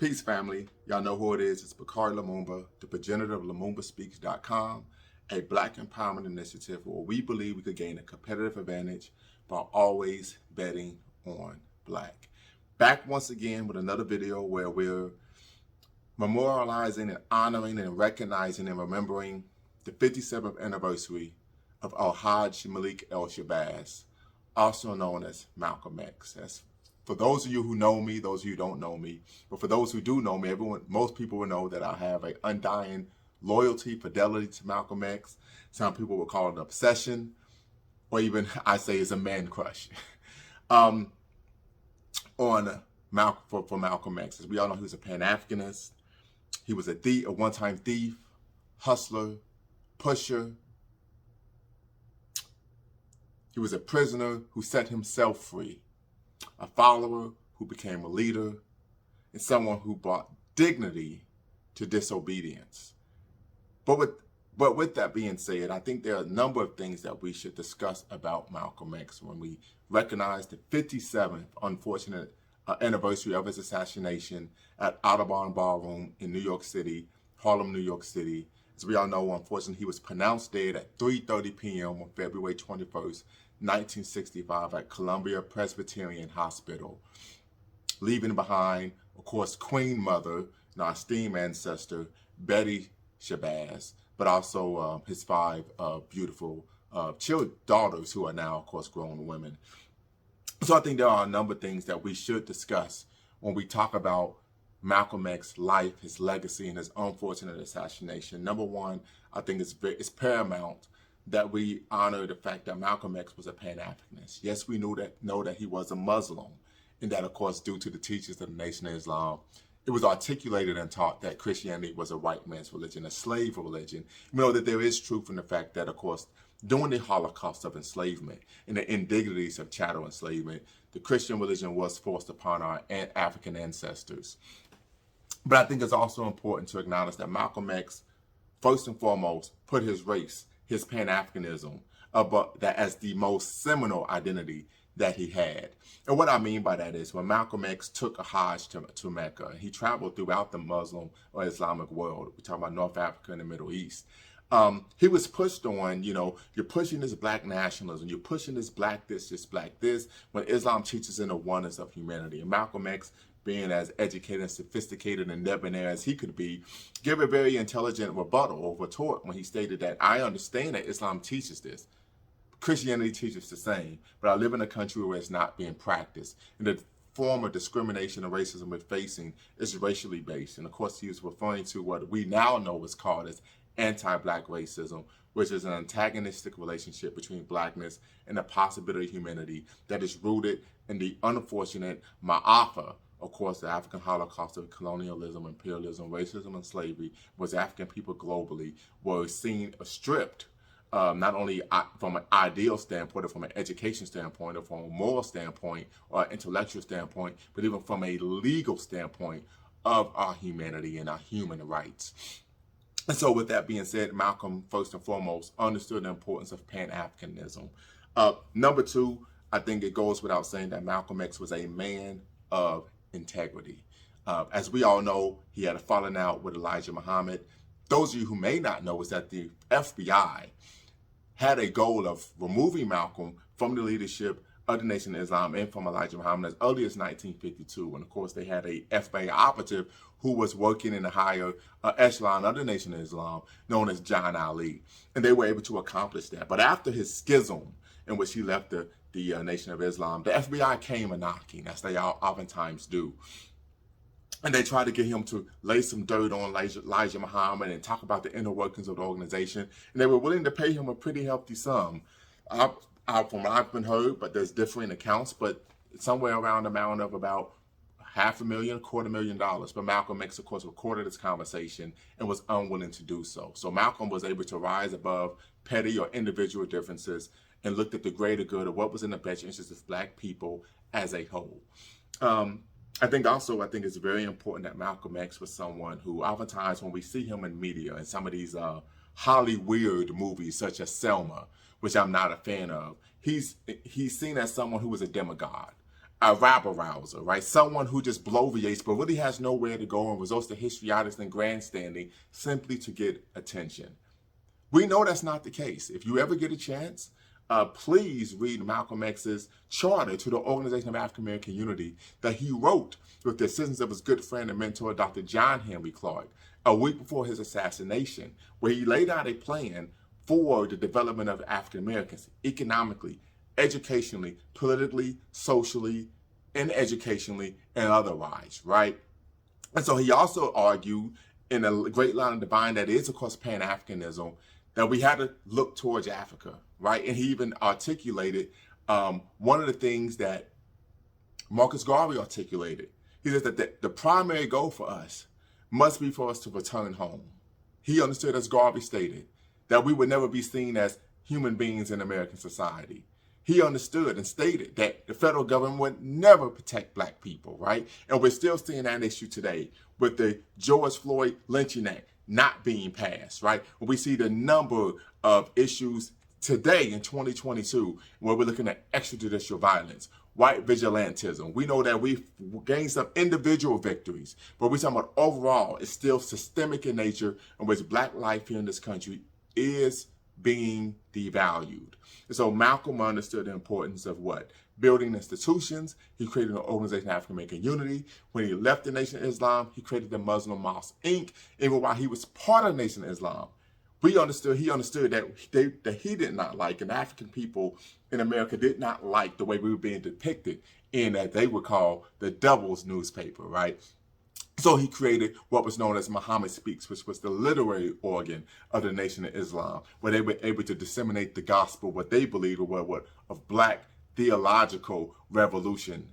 Peace, family. Y'all know who it is. It's Bakari Lumumba, the progenitor of LumumbaSpeaks.com, a Black empowerment initiative where we believe we could gain a competitive advantage by always betting on Black. Back once again with another video where we're memorializing and honoring and recognizing and remembering the 57th anniversary of Hajj Malik El Shabazz, also known as Malcolm X. That's for those of you who know me, those of you who don't know me, but for those who do know me, most people will know that I have an undying loyalty, fidelity to Malcolm X. Some people would call it an obsession, or even I say it's a man crush for Malcolm X. As we all know, he was a Pan-Africanist. He was a one-time thief, hustler, pusher. He was a prisoner who set himself free, a follower who became a leader, and someone who brought dignity to disobedience. But with that being said, I think there are a number of things that we should discuss about Malcolm X when we recognize the 57th unfortunate anniversary of his assassination at Audubon Ballroom in New York City, Harlem, New York City. As we all know, unfortunately, he was pronounced dead at 3:30 p.m. on February 21st, 1965 at Columbia Presbyterian Hospital, leaving behind, of course, Queen Mother, our esteemed ancestor, Betty Shabazz, but also his five beautiful daughters who are now, of course, grown women. So I think there are a number of things that we should discuss when we talk about Malcolm X's life, his legacy, and his unfortunate assassination. Number one, I think it's paramount that we honor the fact that Malcolm X was a Pan-Africanist. Yes, we know that he was a Muslim, and that, of course, due to the teachings of the Nation of Islam, it was articulated and taught that Christianity was a white man's religion, a slave religion. We know that there is truth in the fact that, of course, during the Holocaust of enslavement and the indignities of chattel enslavement, the Christian religion was forced upon our African ancestors. But I think it's also important to acknowledge that Malcolm X, first and foremost, put his race, his Pan-Africanism, that as the most seminal identity that he had. And what I mean by that is when Malcolm X took a Hajj to Mecca, he traveled throughout the Muslim or Islamic world. We talk about North Africa and the Middle East. He was pushed on, you're pushing this Black nationalism, you're pushing this Black this Black this, when Islam teaches in the oneness of humanity. And Malcolm X, being as educated and sophisticated and debonair as he could be, gave a very intelligent rebuttal or retort when he stated that I understand that Islam teaches this. Christianity teaches the same, but I live in a country where it's not being practiced. And the form of discrimination and racism we're facing is racially based. And of course, he was referring to what we now know is called as anti-Black racism, which is an antagonistic relationship between Blackness and the possibility of humanity that is rooted in the unfortunate ma'afa. Of course, the African Holocaust of colonialism, imperialism, racism, and slavery, was African people globally were seen stripped, not only from an ideal standpoint or from an education standpoint or from a moral standpoint or intellectual standpoint, but even from a legal standpoint of our humanity and our human rights. And so with that being said, Malcolm, first and foremost, understood the importance of Pan-Africanism. Number two, I think it goes without saying that Malcolm X was a man of integrity. As we all know, he had a falling out with Elijah Muhammad. Those of you who may not know is that the FBI had a goal of removing Malcolm from the leadership of the Nation of Islam and from Elijah Muhammad as early as 1952. And of course, they had a FBI operative who was working in the higher echelon of the Nation of Islam, known as John Ali. And they were able to accomplish that. But after his schism, in which he left the Nation of Islam, the FBI came a-knocking, as they oftentimes do. And they tried to get him to lay some dirt on Elijah Muhammad and talk about the inner workings of the organization. And they were willing to pay him a pretty hefty sum. From what I've been heard, but there's differing accounts, but somewhere around the amount of about $500,000, $250,000. But Malcolm X, of course, recorded this conversation and was unwilling to do so. So Malcolm was able to rise above petty or individual differences and looked at the greater good of what was in the best interest of Black people as a whole. I think it's very important that Malcolm X was someone who oftentimes when we see him in media and some of these Hollywood movies such as Selma, which I'm not a fan of, he's seen as someone who was a demigod. a rabble-rouser, right? Someone who just bloviates but really has nowhere to go and resorts to histrionics and grandstanding simply to get attention. We know that's not the case. If you ever get a chance, please read Malcolm X's charter to the Organization of African American Unity that he wrote with the assistance of his good friend and mentor, Dr. John Henry Clark, a week before his assassination, where he laid out a plan for the development of African Americans economically, educationally, politically, socially, and educationally, and otherwise, right? And so he also argued in a great line of divine that is, of course, Pan-Africanism, that we had to look towards Africa, right? And he even articulated one of the things that Marcus Garvey articulated. He said that the primary goal for us must be for us to return home. He understood, as Garvey stated, that we would never be seen as human beings in American society. He understood and stated that the federal government would never protect black people, right? And we're still seeing that issue today with the George Floyd lynching act not being passed, right? We see the number of issues today in 2022 where we're looking at extrajudicial violence, white vigilantism. We know that we've gained some individual victories, but we're talking about overall, it's still systemic in nature in which black life here in this country is being devalued. And so Malcolm understood the importance of what? Building institutions. He created an Organization of African American Unity. When he left the Nation of Islam, he created the Muslim Mosque, Inc. Even while he was part of the Nation of Islam, he understood that he did not like, and African people in America did not like the way we were being depicted in that they would call the Devil's newspaper, right? So he created what was known as Muhammad Speaks, which was the literary organ of the Nation of Islam, where they were able to disseminate the gospel, what they believed were what of black theological revolution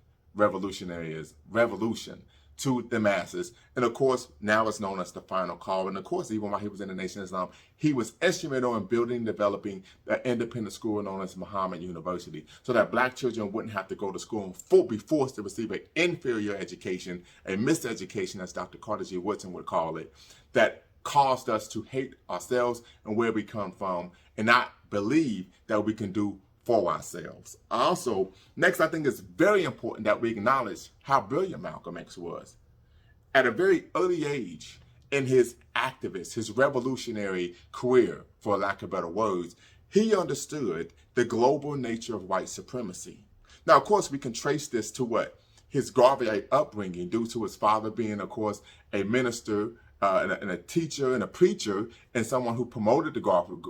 to the masses. And of course, now it's known as the final call. And of course, even while he was in the Nation of Islam, he was instrumental in building and developing the independent school known as Muhammad University, so that black children wouldn't have to go to school and be forced to receive an inferior education, a miseducation, as Dr. Carter G. Woodson would call it, that caused us to hate ourselves and where we come from and not believe that we can do for ourselves. Also, next, I think it's very important that we acknowledge how brilliant Malcolm X was. At a very early age in his activist, his revolutionary career, for lack of better words, he understood the global nature of white supremacy. Now, of course, we can trace this to what? His Garveyite upbringing, due to his father being, of course, a minister, and a teacher and a preacher and someone who promoted the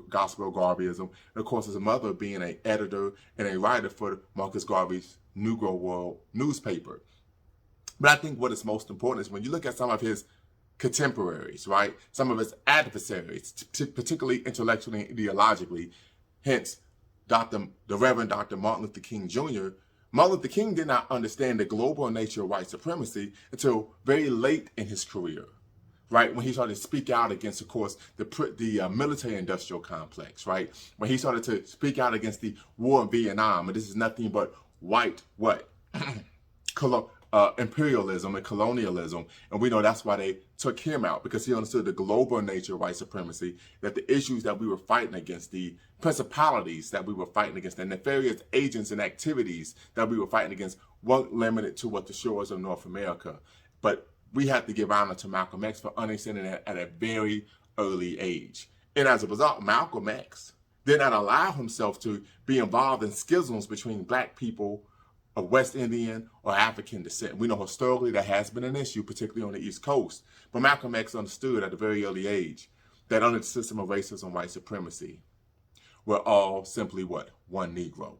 gospel of Garveyism, and of course his mother being an editor and a writer for Marcus Garvey's Negro World newspaper. But I think what is most important is when you look at some of his contemporaries, right? Some of his adversaries, particularly intellectually and ideologically, hence the Reverend Dr. Martin Luther King Jr., Martin Luther King did not understand the global nature of white supremacy until very late in his career. Right, when he started to speak out against, of course, the military-industrial complex, right? When he started to speak out against the war in Vietnam, and this is nothing but white, imperialism and colonialism, and we know that's why they took him out, because he understood the global nature of white supremacy, that the issues that we were fighting against, the principalities that we were fighting against, the nefarious agents and activities that we were fighting against weren't limited to what the shores of North America, but we have to give honor to Malcolm X for understanding that at a very early age. And as a result, Malcolm X did not allow himself to be involved in schisms between black people of West Indian or African descent. We know historically that has been an issue, particularly on the East Coast. But Malcolm X understood at a very early age that under the system of racism and white supremacy, we're all simply what? One Negro.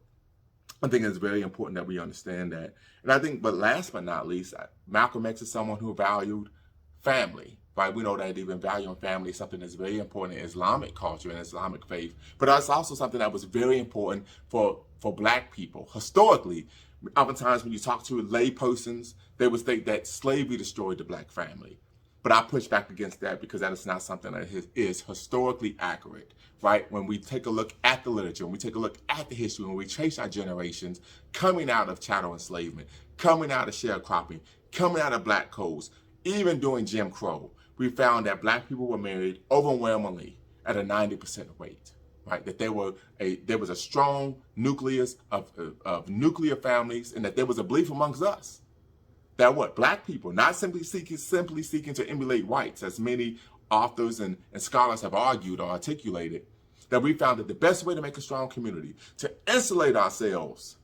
I think it's very important that we understand that. And I think, but last but not least, Malcolm X is someone who valued family, right? We know that even valuing family is something that's very important in Islamic culture and Islamic faith. But that's also something that was very important for black people. Historically, oftentimes when you talk to lay persons, they would state that slavery destroyed the black family. But I push back against that because that is not something that is historically accurate, right? When we take a look at the literature, when we take a look at the history, when we trace our generations coming out of chattel enslavement, coming out of sharecropping, coming out of black codes, even during Jim Crow, we found that black people were married overwhelmingly at a 90% rate, right? That there was a strong nucleus of nuclear families, and that there was a belief amongst us that what black people, not simply seeking to emulate whites, as many authors and scholars have argued or articulated, that we found that the best way to make a strong community, to insulate ourselves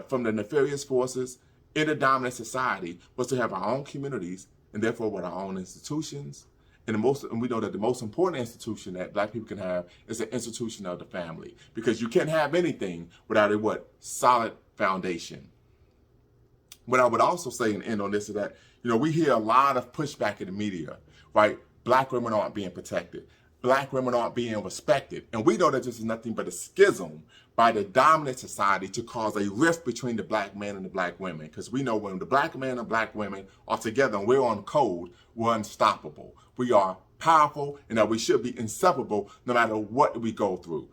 from the nefarious forces in a dominant society, was to have our own communities, and therefore our own institutions. And we know that the most important institution that black people can have is the institution of the family, because you can't have anything without a solid foundation. What I would also say and end on this is that, we hear a lot of pushback in the media, right? Black women aren't being protected. Black women aren't being respected. And we know that this is nothing but a schism by the dominant society to cause a rift between the black men and the black women. Because we know when the black men and black women are together and we're on code, we're unstoppable. We are powerful, and that we should be inseparable no matter what we go through.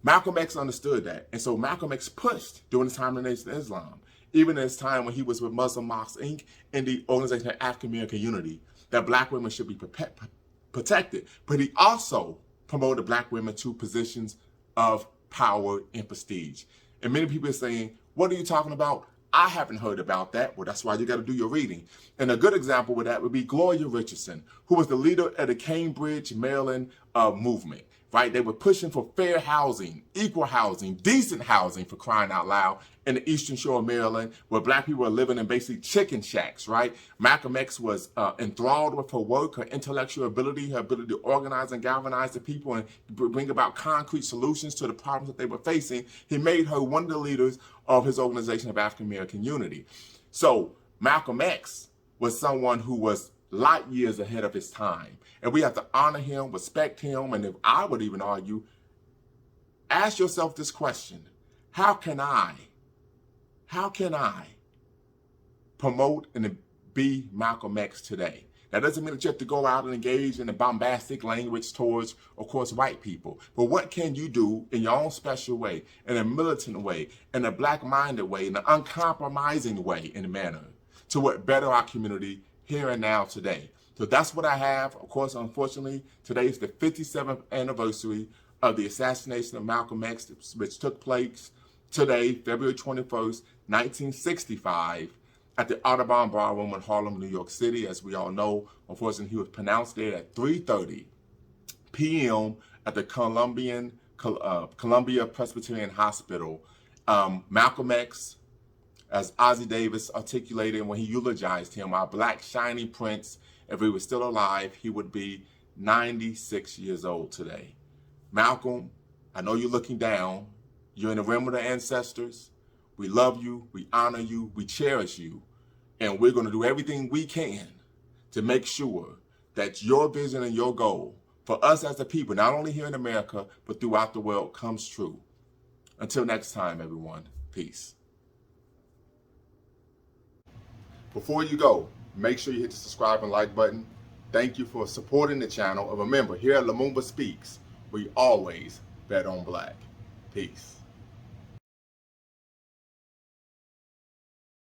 Malcolm X understood that. And so Malcolm X pushed during the time of the Nation of Islam, even in his time when he was with Muslim Mosques, Inc. and the Organization of African American Unity, that black women should be protected. But he also promoted black women to positions of power and prestige. And many people are saying, what are you talking about? I haven't heard about that. Well, that's why you got to do your reading. And a good example of that would be Gloria Richardson, who was the leader of the Cambridge, Maryland movement. Right? They were pushing for fair housing, equal housing, decent housing, for crying out loud, in the Eastern Shore of Maryland, where black people are living in basically chicken shacks, right? Malcolm X was enthralled with her work, her intellectual ability, her ability to organize and galvanize the people and bring about concrete solutions to the problems that they were facing. He made her one of the leaders of his Organization of African American Unity. So Malcolm X was someone who was light years ahead of his time. And we have to honor him, respect him, and if I would even argue, ask yourself this question: how can I promote and be Malcolm X today? That doesn't mean that you have to go out and engage in a bombastic language towards, of course, white people. But what can you do in your own special way, in a militant way, in a black-minded way, in an uncompromising way, in a manner, to better our community here and now today? So that's what I have. Of course, unfortunately, today is the 57th anniversary of the assassination of Malcolm X, which took place today, February 21st, 1965, at the Audubon Ballroom in Harlem, New York City. As we all know, unfortunately, he was pronounced dead at 3:30 p.m. at the Columbia Presbyterian Hospital. Malcolm X, as Ossie Davis articulated when he eulogized him, our black shining prince. If he was still alive, he would be 96 years old today. Malcolm, I know you're looking down. You're in the realm of the ancestors. We love you, we honor you, we cherish you, and we're going to do everything we can to make sure that your vision and your goal for us as a people, not only here in America, but throughout the world, comes true. Until next time, everyone, peace. Before you go, make sure you hit the subscribe and like button. Thank you for supporting the channel. And remember, here at Lumumba Speaks, we always bet on black. Peace.